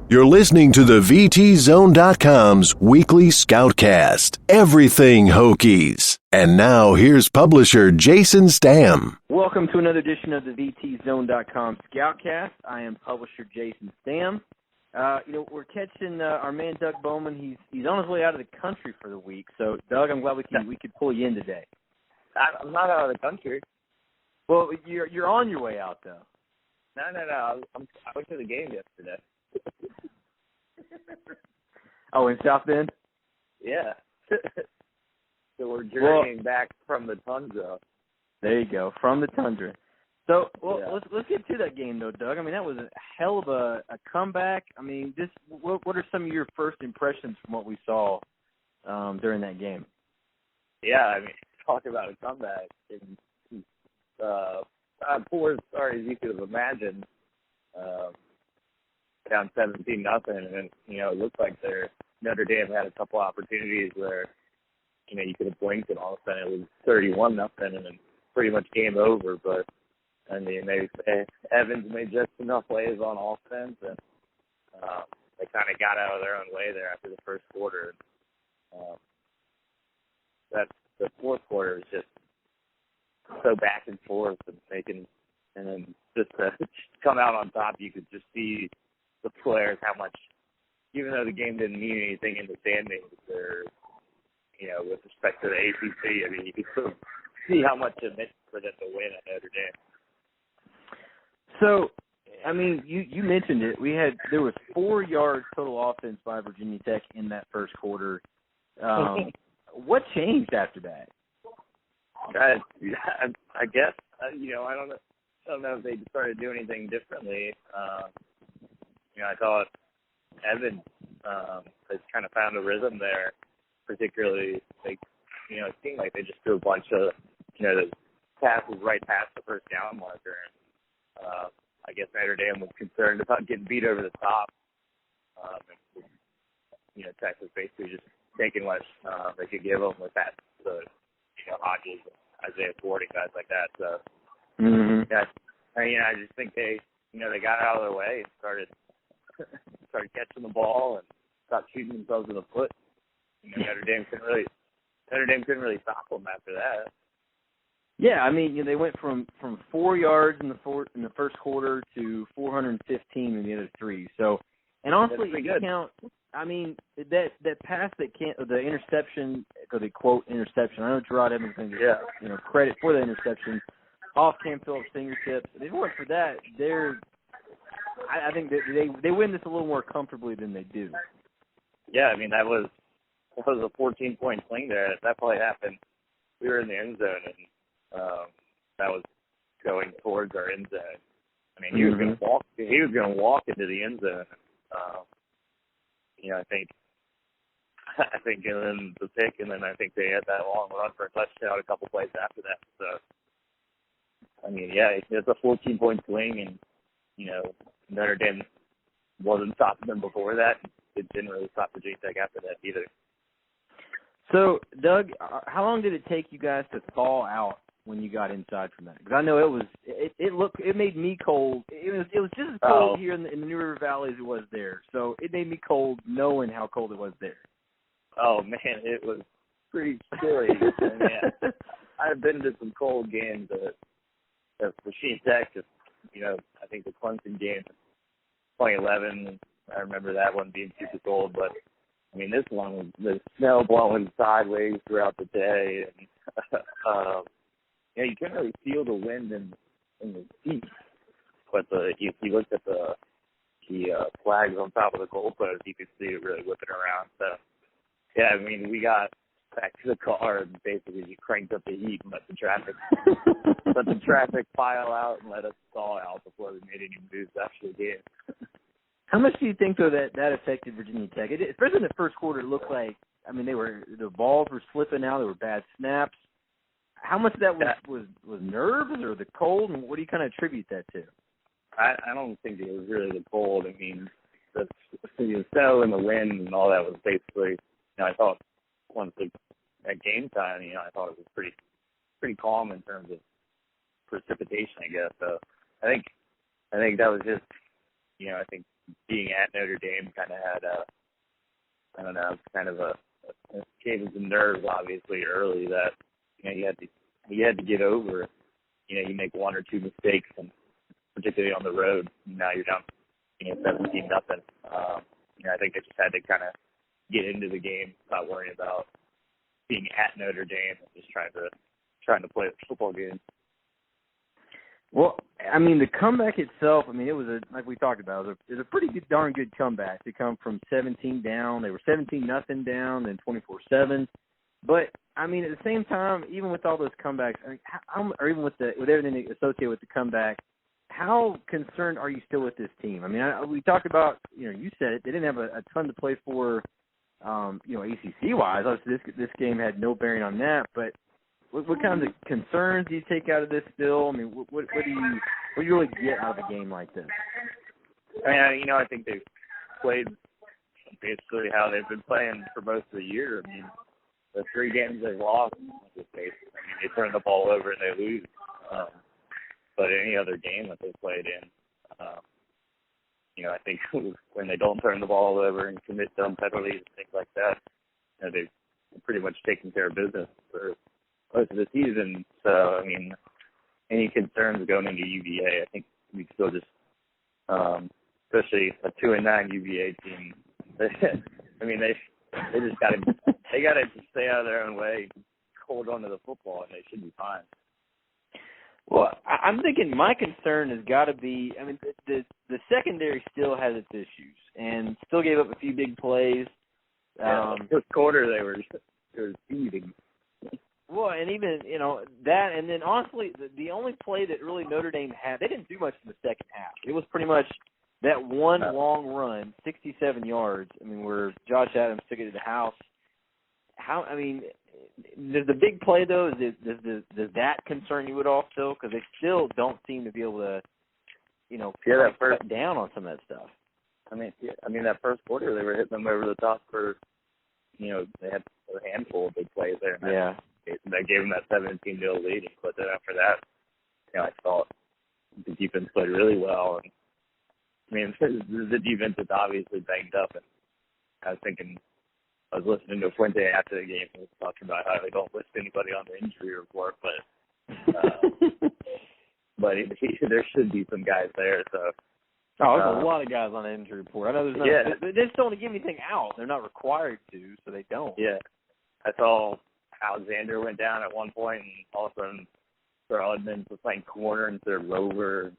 You're listening to the VTZone.com's weekly Scoutcast. Everything Hokies. And now here's publisher Jason Stamm. Welcome to another edition of the VTZone.com Scoutcast. I am publisher Jason Stamm. We're catching our man Doug Bowman. He's on his way out of the country for the week. So, Doug, I'm glad we could pull you in today. I'm not out of the country. Well, you're on your way out, though. No. I went to the game yesterday. Oh, in South Bend? Yeah. So we're journeying back from the tundra. There you go, from the tundra. So, Yeah. let's get to that game, though, Doug. I mean, that was a hell of a comeback. I mean, what are some of your first impressions from what we saw during that game? Yeah, I mean, talk about a comeback. Poor sorry as you could have imagined. Down 17-0, and it looked like Notre Dame had a couple opportunities where you could have blinked and all of a sudden it was 31-0 and then pretty much game over. But I mean, Evans made just enough plays on offense, and they kind of got out of their own way there after the first quarter. That the fourth quarter was just so back and forth and then just to come out on top, you could just see the players how much, even though the game didn't mean anything in the standings or, with respect to the ACC, I mean, you could still see how much it meant for them to win at Notre Dame. So, I mean, you mentioned it. There was 4 yards total offense by Virginia Tech in that first quarter. What changed after that? I guess, I don't know if they started doing anything differently. I thought Evans has kind of found a rhythm there, particularly, it seemed like they just threw a bunch of, the passes right past the first down marker. And I guess Notre Dame was concerned about getting beat over the top. Texas basically just taking what they could give them with that, Hodges, Isaiah Ford, and guys like that. So, I just think they got out of their way and started catching the ball and stopped shooting themselves in the foot. Notre Dame couldn't really stop them after that. Yeah, I mean, they went from 4 yards in the first quarter to 415 in the other three. So, and honestly, you count. I mean, that pass the interception, or the quote interception. I know Gerard Evans can get credit for the interception off Cam Phillips' fingertips. If it weren't for that, I think that they win this a little more comfortably than they do. Yeah, I mean that was a 14-point swing there. If that play happened, we were in the end zone, and that was going towards our end zone. I mean, he was going to walk. He was going to walk into the end zone. I think, and then the pick, and then I think they had that long run for a touchdown a couple plays after that. So, I mean, yeah, it's a 14-point swing, and Notre Dame wasn't stopping them before that. It didn't really stop Virginia Tech after that either. So, Doug, how long did it take you guys to thaw out when you got inside from that? Because I know it made me cold. It was just as cold here in the New River Valley as it was there. So it made me cold knowing how cold it was there. Oh man, it was pretty chilly. Yeah. I've been to some cold games at Virginia Tech. I think the Clemson game, 2011. I remember that one being super cold, but I mean this one was the snow blowing sideways throughout the day, and you couldn't really feel the wind in the seats. But if you looked at the flags on top of the goalpost, you could see it really whipping around. So yeah, I mean we got back to the car and basically you cranked up the heat and let the traffic pile out and let us thaw out before we made any moves after the game. How much do you think, though, that affected Virginia Tech? Especially in the first quarter, it looked like, I mean, the balls were slipping out. There were bad snaps. How much of that was nerves or the cold, and what do you kind of attribute that to? I don't think it was really the cold. I mean, the snow and the wind and all that was basically, I thought once at game time, I thought it was pretty calm in terms of precipitation, I guess. So I think that was just, I think being at Notre Dame kind of had kind of a came with some nerves, obviously, early that, you had to get over. You make one or two mistakes, and particularly on the road, now you're down, 17-0. I think they just had to kind of get into the game, not worrying about being at Notre Dame and just trying to play a football game. Well, I mean, the comeback itself, I mean, it was like we talked about, it was a pretty good, darn good comeback to come from 17 down. They were 17-0 down, then 24-7. But I mean, at the same time, even with all those comebacks, I mean, or even with everything associated with the comeback, how concerned are you still with this team? I mean, we talked about, you said it, they didn't have a ton to play for, ACC-wise. Obviously, this game had no bearing on that. But what kinds of concerns do you take out of this still? I mean, what do you really get out of a game like this? I mean, I think they've played basically how they've been playing for most of the year. I mean, the 3 games they've lost, they turn the ball over and they lose. But any other game that they played in, I think when they don't turn the ball over and commit dumb penalties and things like that, they've pretty much taken care of business for most of the season. So, I mean, any concerns going into UVA, I think we still just, especially a 2-9 UVA team, they just got to stay out of their own way, hold on to the football, and they should be fine. Well, I'm thinking my concern has got to be, I mean, the secondary still has its issues and still gave up a few big plays. This quarter they were feeding. Well, and even, that, and then honestly, the only play that really Notre Dame had, they didn't do much in the second half. It was pretty much that one long run, 67 yards, where Josh Adams took it to the house. Does the big play, though, does that concern you at all still? Because they still don't seem to be able to, cut down on some of that stuff. That first quarter, they were hitting them over the top for, they had a handful of big plays there. Yeah. That gave them that 17-0 lead. But then after that, I thought the defense played really well. And, the defense is obviously banged up. And I was listening to Fuente after the game and was talking about how they don't list anybody on the injury report, but there should be some guys there. So there's a lot of guys on the injury report. I know there's not. They just don't give anything out. They're not required to, so they don't. Yeah, I saw Alexander went down at one point, and all of a sudden, Edmonds was playing corner instead of rover.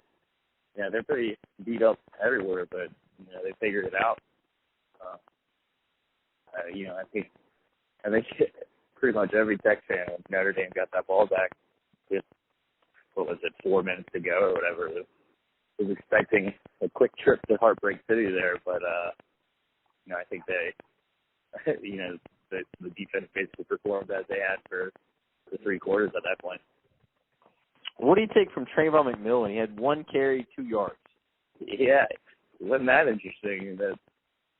Yeah, they're pretty beat up everywhere, but they figured it out. I think pretty much every Tech fan when Notre Dame got that ball back with, 4 minutes to go or whatever, was expecting a quick trip to Heartbreak City there. But, I think the defense basically performed as they had for the 3 quarters at that point. What do you take from Trayvon McMillan? He had 1 carry, 2 yards. Yeah, wasn't that interesting that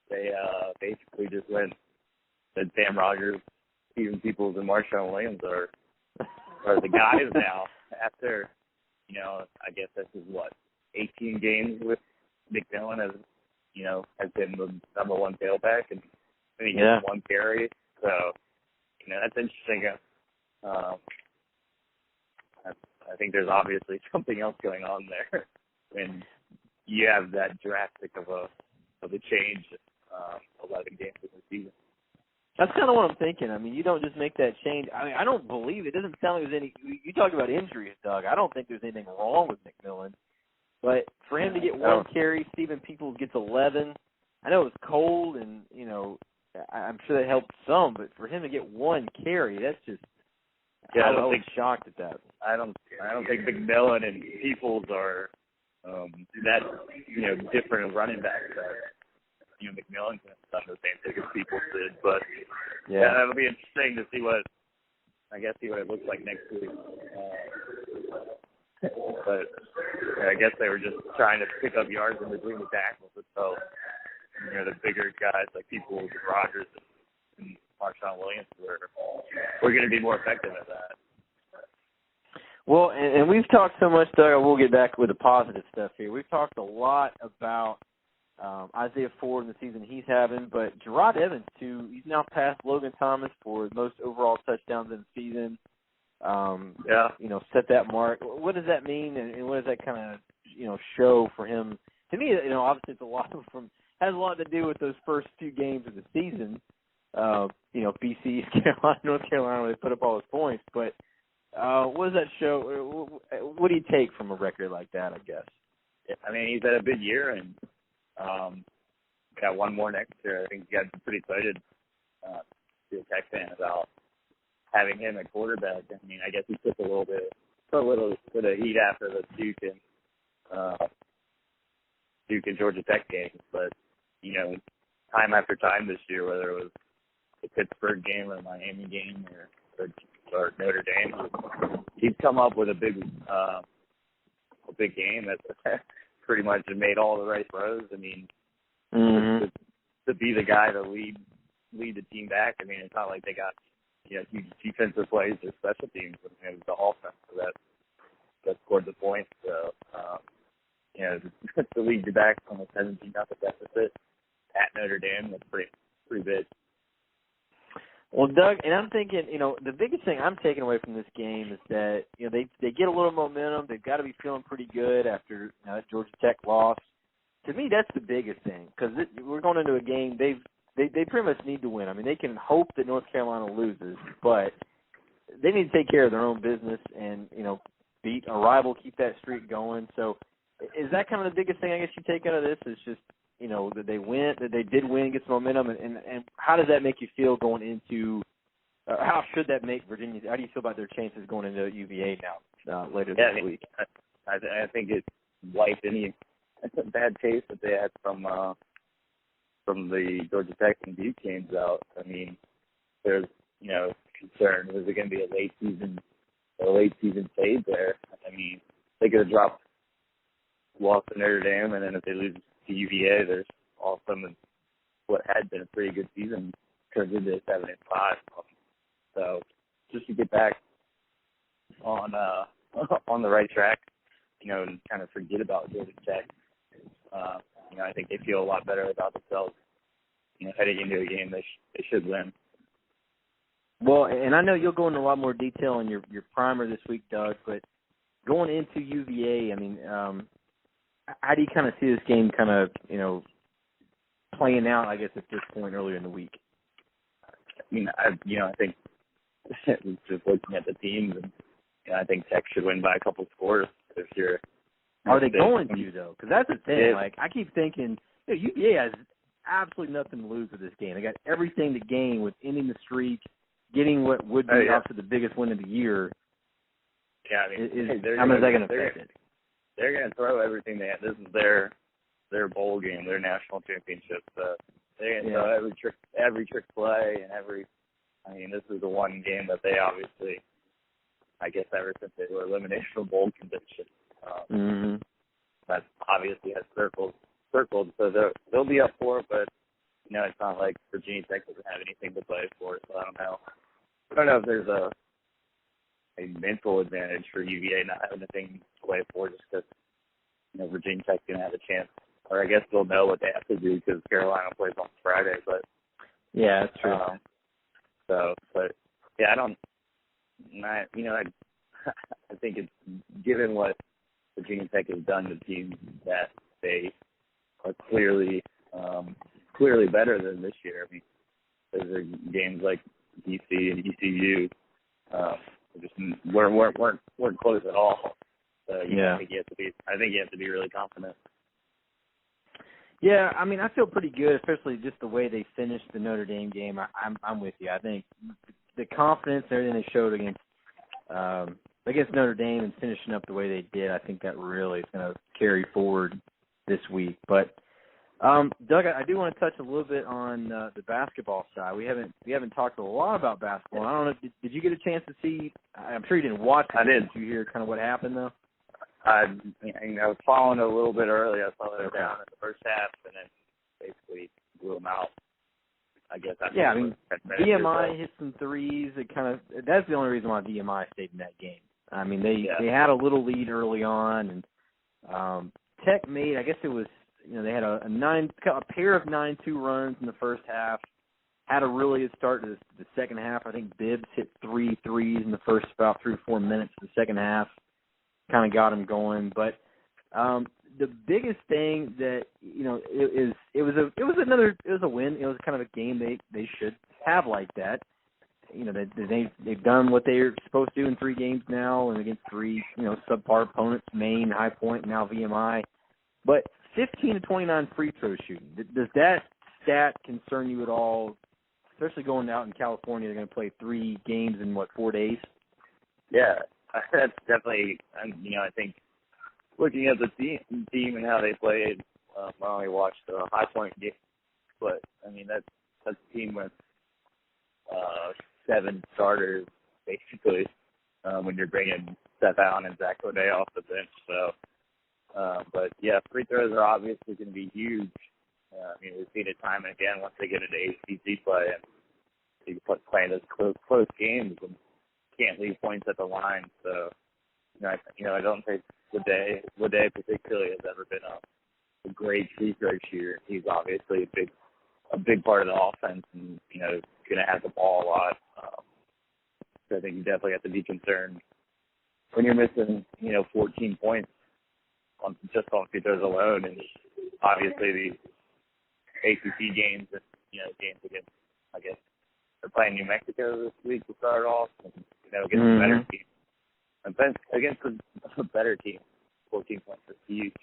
they basically just went that Sam Rogers, Stephen Peoples, and Marshawn Williams are the guys now after, I guess this is 18 games with McMillan has been the number 1 tailback, and he gets 1 carry. So, that's interesting. I think there's obviously something else going on there when you have that drastic of a change 11 games in the season. That's kind of what I'm thinking. You don't just make that change. I don't believe it. It doesn't sound like there's any. You talk about injuries, Doug. I don't think there's anything wrong with McMillan. But for him to get 1 carry, Stephen Peoples gets 11. I know it was cold, and I'm sure that helped some. But for him to get 1 carry, that's just. I was shocked at that. I don't think McMillan and Peoples are that different running backs. McMillan can have done the same thing as Peoples did, but it'll be interesting to see what it looks like next week. But I guess they were just trying to pick up yards in between the tackles, so the bigger guys like Peoples and Rogers and Marshawn Williams were going to be more effective at that. Well, and we've talked so much, Doug. We'll get back with the positive stuff here. We've talked a lot about Isaiah Ford in the season he's having, but Gerard Evans, too, he's now passed Logan Thomas for most overall touchdowns in the season. Set that mark. What does that mean, and what does that kind of, show for him? To me, obviously it's has a lot to do with those first few games of the season. BC, Carolina, North Carolina, they put up all those points, but what does that show? What do you take from a record like that, I guess? I mean, he's had a big year, and got one more next year. I think he got pretty excited to be a Tech fan about having him at quarterback. I mean, I guess he took a little bit of heat after the Duke and Georgia Tech games, but time after time this year, whether it was the Pittsburgh game or the Miami game or Notre Dame, he's come up with a big game that's pretty much made all the right throws. I mean, to be the guy to lead the team back. I mean, it's not like they got huge defensive plays or special teams. I mean, it was the offense that scored the points. So to lead you back from a 17-0 deficit at Notre Dame, that's pretty big. Well, Doug, and I'm thinking, the biggest thing I'm taking away from this game is that, they get a little momentum. They've got to be feeling pretty good after that Georgia Tech loss. To me, that's the biggest thing, because we're going into a game they pretty much need to win. I mean, they can hope that North Carolina loses, but they need to take care of their own business and, beat a rival, keep that streak going. So is that kind of the biggest thing I guess you take out of this is just, that they did win, get some momentum, and how does that make you feel going into how should that make Virginia? How do you feel about their chances going into UVA now later this week? I think it wiped any bad taste that they had from the Georgia Tech and Duke games out. I mean, there's concern. Was it going to be a late season fade there? I mean, they could have lost to Notre Dame, and then if they lose to UVA, there's all of a sudden what had been a pretty good season turns into 7-5. So just to get back on the right track, and kind of forget about Georgia Tech. I think they feel a lot better about themselves. Heading into a game they should win. Well, and I know you'll go into a lot more detail in your primer this week, Doug. But going into UVA, I mean, how do you kind of see this game kind of playing out? I guess at this point earlier in the week. I mean, I think just looking at the teams, and I think Tech should win by a couple scores this year. Are they going to, though? Because that's the thing. Like, I keep thinking, UVA has absolutely nothing to lose with this game. They got everything to gain with ending the streak, getting what would be after the biggest win of the year. Yeah, I mean, how much is that going to affect it? They're going to throw everything they have. This is their bowl game, their national championship. So they're going to throw every trick play and this is the one game that they obviously, I guess ever since they were eliminated from bowl contention, that obviously has circled. So they'll be up for it, but it's not like Virginia Tech doesn't have anything to play for. So I don't know if there's a mental advantage for UVA not having anything to play for, just because Virginia Tech's gonna have a chance, or I guess they'll know what they have to do because Carolina plays on Friday. But yeah, that's true. I think it's given what Virginia Tech has done to teams that they are clearly better than this year. I mean, those are games like DC and ECU just weren't close at all. So I think you have to be really confident. Yeah, I mean, I feel pretty good, especially just the way they finished the Notre Dame game. I'm with you. I think the confidence, everything they showed against Notre Dame and finishing up the way they did, I think that really is going to carry forward this week. But Doug, I do want to touch a little bit on the basketball side. We haven't talked a lot about basketball. I don't know. Did you get a chance to see? I'm sure you didn't watch it. I did. Did you hear kind of what happened though? I was following it a little bit early. I saw they were down in the first half, and then basically blew them out. I guess. VMI hit some threes. That's the only reason why VMI stayed in that game. I mean, they had a little lead early on, and Tech made, I guess it was they had a pair of 9-2 runs in the first half. Had a really good start to the second half. I think Bibbs hit 3 threes in the first about 3 or 4 minutes of the second half. Kind of got him going. But the biggest thing that it was a win. It was kind of a game they should have like that. They've done what they're supposed to do in 3 games now, and against 3 subpar opponents, Maine, High Point, now VMI. But 15 to 29 free throw shooting. Does that stat concern you at all? Especially going out in California, they're going to play 3 games in 4 days. Yeah, that's definitely. I think looking at the team and how they played, I only watched the High Point game, but I mean that's a team with 7 starters basically. When you're bringing Steph Allen and Zach O'Day off the bench, so. But yeah, free throws are obviously going to be huge. We've seen it time and again once they get into ACC play and you playing those close games and can't leave points at the line. So, I don't think Woday particularly has ever been a great free throw shooter. He's obviously a big part of the offense and, going to have the ball a lot. So I think you definitely have to be concerned when you're missing, 14 points on free throws alone. And obviously the ACC games and, games against, I guess, they're playing New Mexico this week to start off, and, against a better team. Against a better team, 14 points is huge.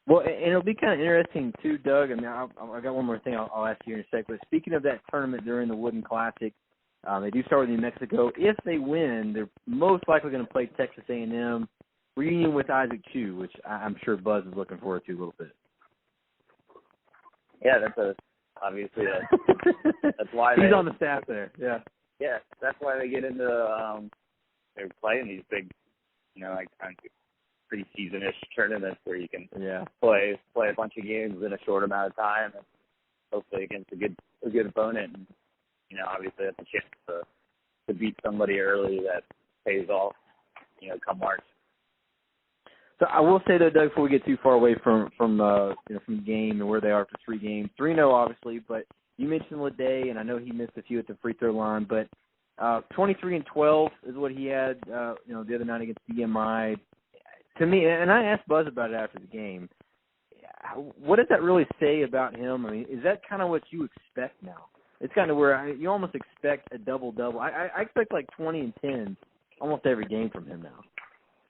Well, and it'll be kind of interesting, too, Doug. I mean, I got one more thing I'll ask you in a sec. But speaking of that tournament during the Wooden Classic, they do start with New Mexico. If they win, they're most likely going to play Texas A&M, reunion with Isaac Chu, which I'm sure Buzz is looking forward to a little bit. Yeah, obviously that's why he's on the staff there. Yeah. Yeah, that's why they get into they're playing these big, pre-season-ish tournaments where you can play a bunch of games in a short amount of time and hopefully against a good opponent. And, obviously that's a chance to beat somebody early that pays off, come March. So I will say though, Doug, before we get too far away from the game and where they are after 3 games, 3-0 obviously, but you mentioned Leday, and I know he missed a few at the free throw line, but 23 and 12 is what he had, the other night against VMI. To me, and I asked Buzz about it after the game. What does that really say about him? I mean, is that kind of what you expect now? It's kind of where you almost expect a double-double. I expect like 20 and 10 almost every game from him now.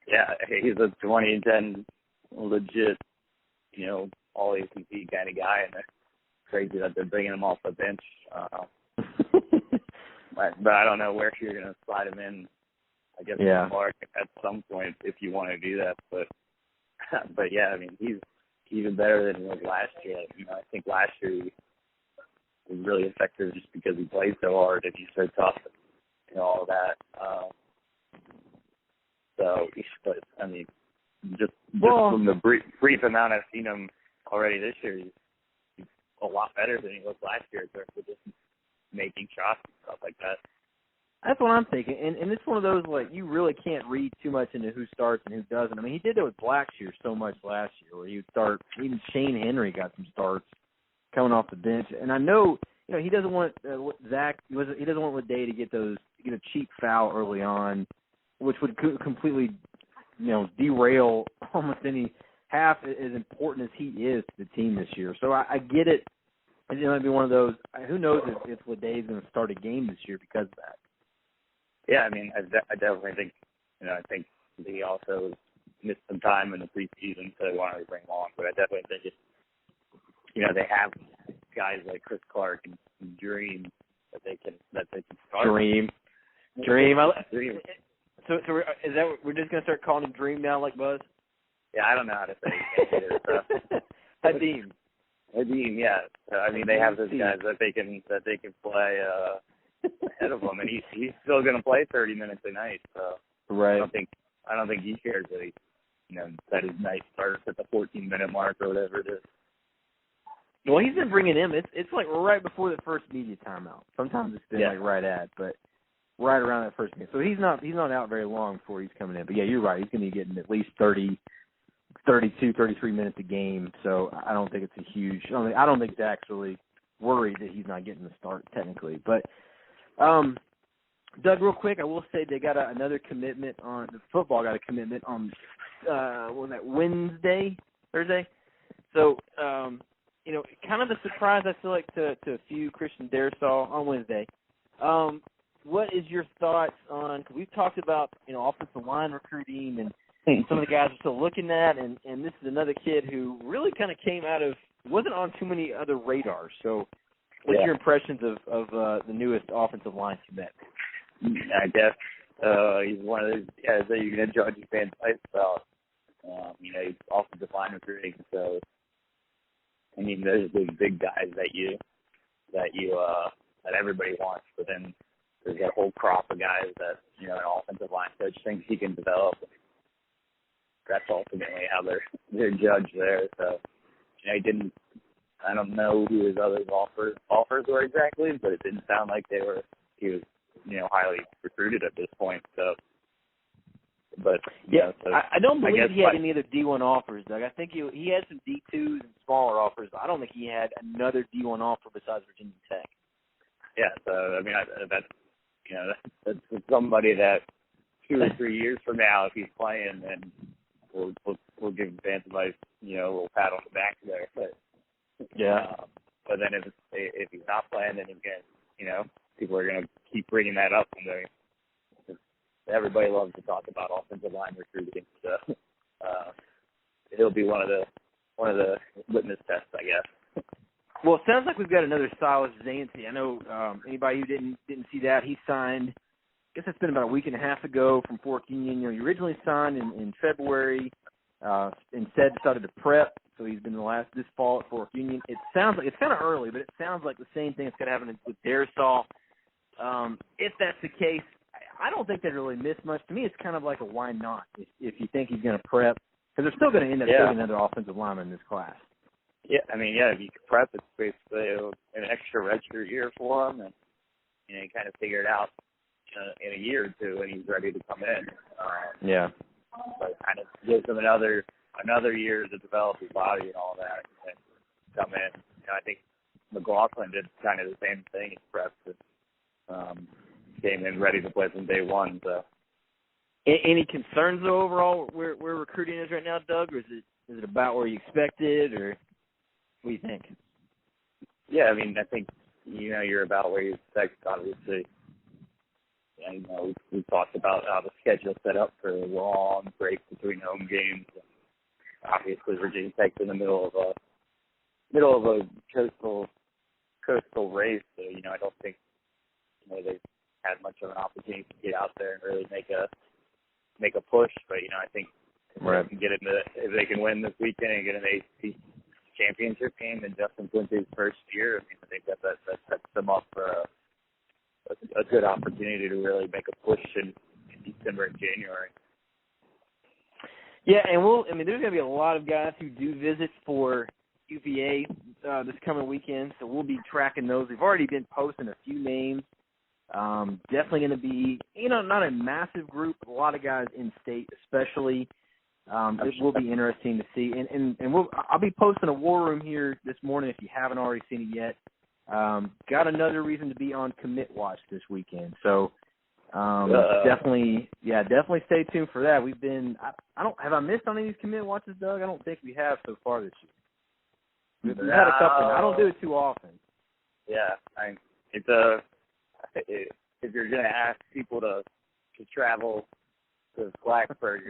Yeah, he's a 20 and 10 legit, all ACC kind of guy, and it's crazy that they're bringing him off the bench. But I don't know where you're going to slide him in. I guess Mark at some point if you want to do that. But yeah, I mean he's even better than he was last year. I think last year he was really effective just because he played so hard and he's so tough and all of that. But I mean, just from the brief amount I've seen him already this year, he's a lot better than he was last year in terms of just making shots and stuff like that. That's what I'm thinking, and it's one of those, like, you really can't read too much into who starts and who doesn't. I mean, he did that with Blackshear so much last year, where he would start, even Shane Henry got some starts coming off the bench. And I know, he doesn't want Zach, he doesn't want Leday to get a cheap foul early on, which would completely, derail almost any half as important as he is to the team this year. So I get it. It might be one of those, who knows if Leday is going to start a game this year because of that. Yeah, I mean, I definitely think, I think he also missed some time in the preseason, so they wanted to bring him on. But I definitely think they have guys like Chris Clark and Dream that they can start. Dream. Dream. So is that we're just gonna start calling him Dream now, like Buzz? Yeah, I don't know how to say it either. So. Hadim, yeah. So, I mean, they have those guys that they can play ahead of him, and he's still going to play 30 minutes a night. So right. I don't think he cares that that his night starts at the 14-minute mark or whatever it is. Well, he's been bringing him. It's like right before the first media timeout. Sometimes it's been like right at, but right around that first meeting. So he's not out very long before he's coming in. But yeah, you're right. He's going to be getting at least 30 32, 33 minutes a game. So I don't think it's a huge. I don't think Dak's really worried that he's not getting the start technically. But Doug, real quick, I will say they got another commitment on the football. Got a commitment on what was that, Thursday. So kind of a surprise I feel like to a few Christian Darrisaw on Wednesday. What is your thoughts on? Because we've talked about offensive line recruiting and some of the guys are still looking at, and this is another kid who really kind of came out of wasn't on too many other radars. So, what's your impressions of the newest offensive line commit? I guess he's one of those guys that you're going to judge fans about. He's offensive line recruiting, so I mean, there's these big guys that everybody wants, but then there's that whole crop of guys that an offensive line coach thinks he can develop. That's ultimately how they're judged there. So I don't know who his other offers were exactly, but it didn't sound like he was highly recruited at this point. So, but so I don't believe he had any other D1 offers, Doug. I think he had some D2s and smaller offers, but I don't think he had another D1 offer besides Virginia Tech. Yeah, so I mean that's somebody that 2 or 3 years from now, if he's playing, then we'll give fans a nice little pat on the back there. But but then if he's not playing, then again people are going to keep bringing that up, and everybody loves to talk about offensive line recruiting. So he'll be one of the litmus tests, I guess. Well, it sounds like we've got another Silas Zancy. I know anybody who didn't see that, he signed. I guess it's been about a week and a half ago from Fork Union. He originally signed in February. Instead, decided to prep. So he's been this fall at Fork Union. It sounds like it's kind of early, but it sounds like the same thing that's going to happen with Darrisaw. If that's the case, I don't think they really miss much. To me, it's kind of like a why not if you think he's going to prep, because they're still going to end up taking another offensive lineman in this class. Yeah, I mean, if you prep, it's basically an extra redshirt year for him, and you kind of figure it out in a year or two when he's ready to come in. But it kind of gives him another year to develop his body and all that, and come in. I think McLaughlin did kind of the same thing. He prepped and came in ready to play from day one. So, any concerns though overall where recruiting is right now, Doug, or is it about where you expected, or what do you think? Yeah, I mean, I think you're about where you expect, obviously. And we talked about how the schedule set up for a long break between home games. Obviously, Virginia Tech's in the middle of a coastal race, so I don't think they've had much of an opportunity to get out there and really make a push. But I think if they can win this weekend and get an ACC championship game in Justin Fuente's first year, I think that sets them up for a good opportunity to really make a push in December and January. Yeah, and there's going to be a lot of guys who do visit for UVA this coming weekend, so we'll be tracking those. We've already been posting a few names. Definitely going to be, not a massive group, but a lot of guys in state, especially. It will be interesting to see, and I'll be posting a war room here this morning if you haven't already seen it yet. Got another reason to be on commit watch this weekend. So definitely stay tuned for that. We've been have I missed on any of these commit watches, Doug? I don't think we have so far this year. We've had a couple. I don't do it too often. Yeah, if you're gonna ask people to travel to Blacksburg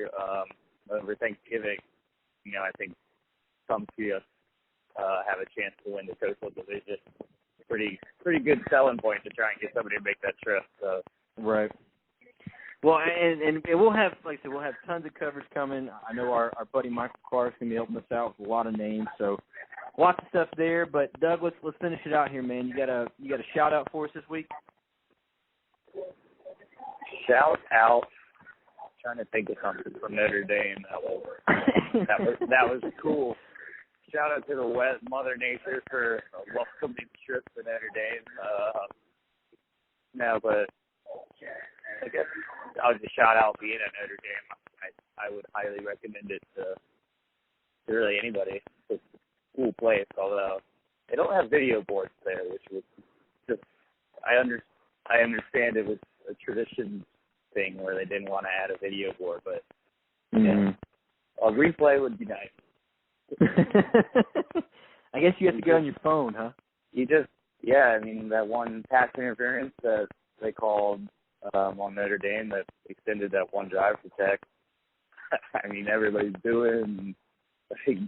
over Thanksgiving, I think some see us have a chance to win the Coastal Division. Pretty good selling point to try and get somebody to make that trip. So. Right. Well, and we'll have, like I said, we'll have tons of coverage coming. I know our buddy Michael Clark's going to be helping us out with a lot of names, so lots of stuff there. But Doug, let's finish it out here, man. You got a shout out for us this week? Shout out. I'm trying to think of something from Notre Dame that was cool. Shout out to the Mother Nature for a welcoming trip to Notre Dame. But I guess I'll just shout out being at Notre Dame. I would highly recommend it to to really anybody. It's a cool place, although they don't have video boards there, which was just, I understand it was a tradition thing where they didn't want to add a video board, but yeah, a replay would be nice. I guess you have to go on your phone, huh? I mean, that one pass interference that they called on Notre Dame that extended that one drive to Tech. I mean, everybody's doing.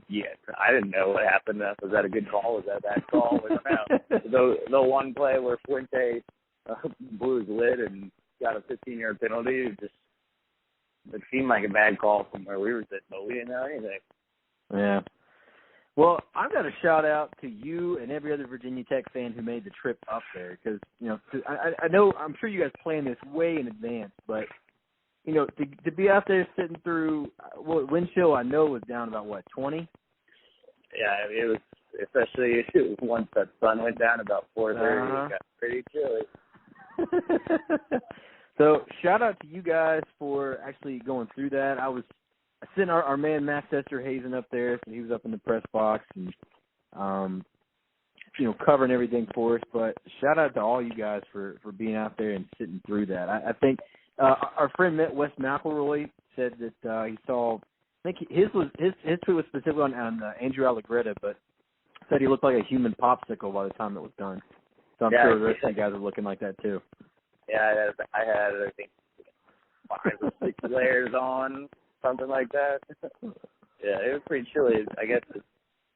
Yeah, I didn't know what happened. Was that a good call? Was that a bad call? I don't know. The one play where Fuente blew his lid and got a 15-yard penalty, it seemed like a bad call from where we were sitting, but we didn't know anything. Yeah. Well, I've got a shout out to you and every other Virginia Tech fan who made the trip up there, because I know, I'm sure you guys planned this way in advance, but to be out there sitting through, wind chill I know was down about 20. Yeah, it was, especially once that sun went down about 4:30. It got pretty chilly. So shout out to you guys for actually going through that. I sent our man Matt Sesterhazen up there, so he was up in the press box and covering everything for us. But shout out to all you guys for being out there and sitting through that. I think our friend Wes McElroy said that he saw. I think his tweet was specifically on Andrew Allegretti, but said he looked like a human popsicle by the time it was done. So I'm sure the rest of you guys are looking like that too. Yeah, I had I think 5 or 6 layers on, something like that. Yeah, it was pretty chilly. I guess it's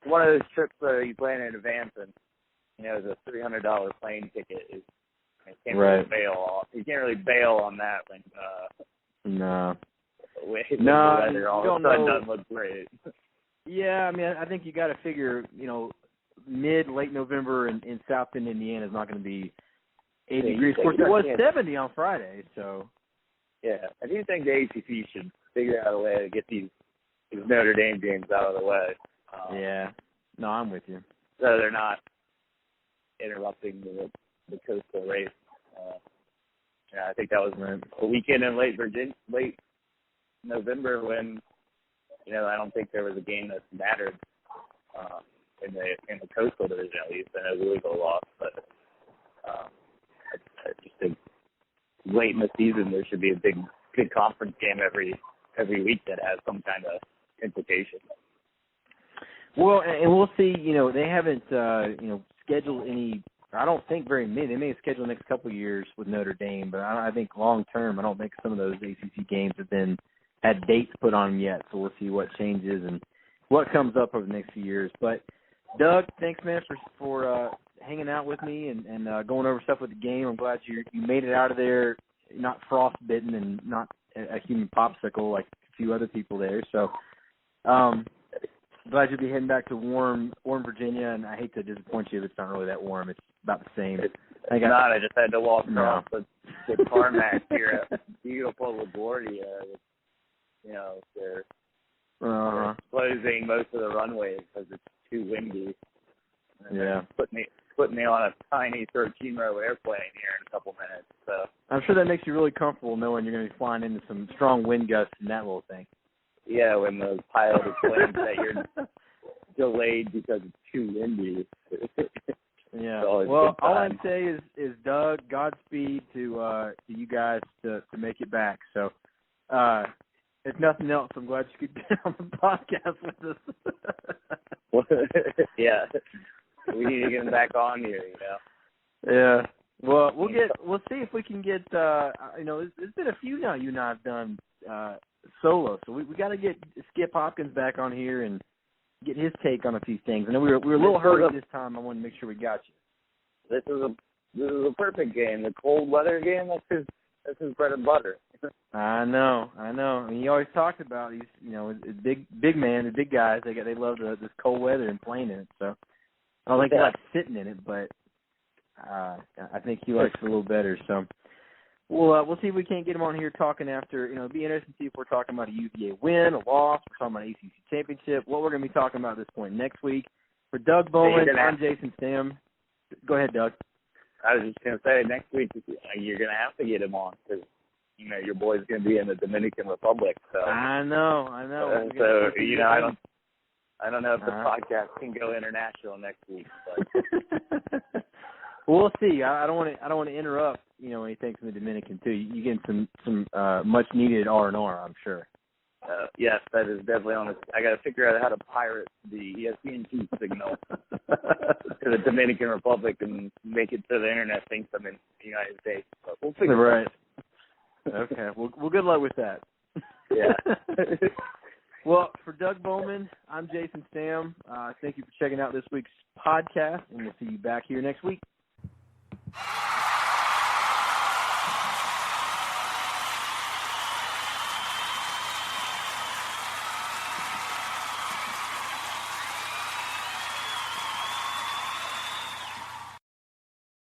one of those trips that you plan in advance, and it's a $300 plane ticket. You can't really bail. You can't really bail on that when no. The weather all of a sudden doesn't look great. Yeah, I mean, I think you got to figure, late November in South Bend, Indiana is not going to be 80 degrees. Of course, it was 70 on Friday, so. Yeah, I do think the ACC should figure out a way to get these Notre Dame games out of the way. Yeah, no, I'm with you. So they're not interrupting the coastal race. I think that was a weekend in late November when, I don't think there was a game that mattered in the coastal division, at least, and it was a legal loss. But I just think late in the season there should be a big conference game every week that has some kind of implication. Well, and we'll see. They haven't scheduled any. I don't think very many. They may have scheduled the next couple of years with Notre Dame, but I think long term, I don't think some of those ACC games have had dates put on them yet. So we'll see what changes and what comes up over the next few years. But Doug, thanks, man, for hanging out with me and going over stuff with the game. I'm glad you made it out of there, not frostbitten and not a human popsicle like a few other people there. So glad you'll be heading back to warm Virginia, and I hate to disappoint you if it's not really that warm. It's about the same. I just had to walk across the tarmac here at beautiful LaGuardia. They're closing most of the runways because it's too windy. And putting me on a tiny 13-row airplane here in a couple minutes. So I'm sure that makes you really comfortable knowing you're going to be flying into some strong wind gusts and that little thing. Yeah, when the pilot explains that you're delayed because it's too windy. Yeah. Well, all I'd say is Doug, Godspeed to you guys to make it back. So, if nothing else, I'm glad you could get on the podcast with us. Yeah. We need to get him back on here, Yeah. Well, we'll see if we can get. There's been a few now you and I have done solo, so we got to get Skip Hopkins back on here and get his take on a few things. I know we were a little hurried this time. I wanted to make sure we got you. This is a perfect game. The cold weather game. That's his bread and butter. I know. I mean, he always talked about these. Big man, the big guys. They love this cold weather and playing in it. So I don't think he likes sitting in it, but I think he likes it a little better. So we'll see if we can't get him on here talking after. It'd be interesting to see if we're talking about a UVA win, a loss, we're talking about an ACC championship. What we're going to be talking about at this point next week. For Doug Bowman, I'm Jason Stamm. Go ahead, Doug. I was just going to say next week you're going to have to get him on because your boy's going to be in the Dominican Republic. So I know. So I don't. I don't know if the podcast can go international next week, but we'll see. I don't want to interrupt, anything from the Dominican too. You getting some much needed R&R, I'm sure. Yes, that is definitely on. I got to figure out how to pirate the ESPN2 signal to the Dominican Republic and make it so the internet thinks I'm in the United States. But we'll figure it out. Okay. Well, good luck with that. Yeah. Well, for Doug Bowman, I'm Jason Stamm. Thank you for checking out this week's podcast, and we'll see you back here next week.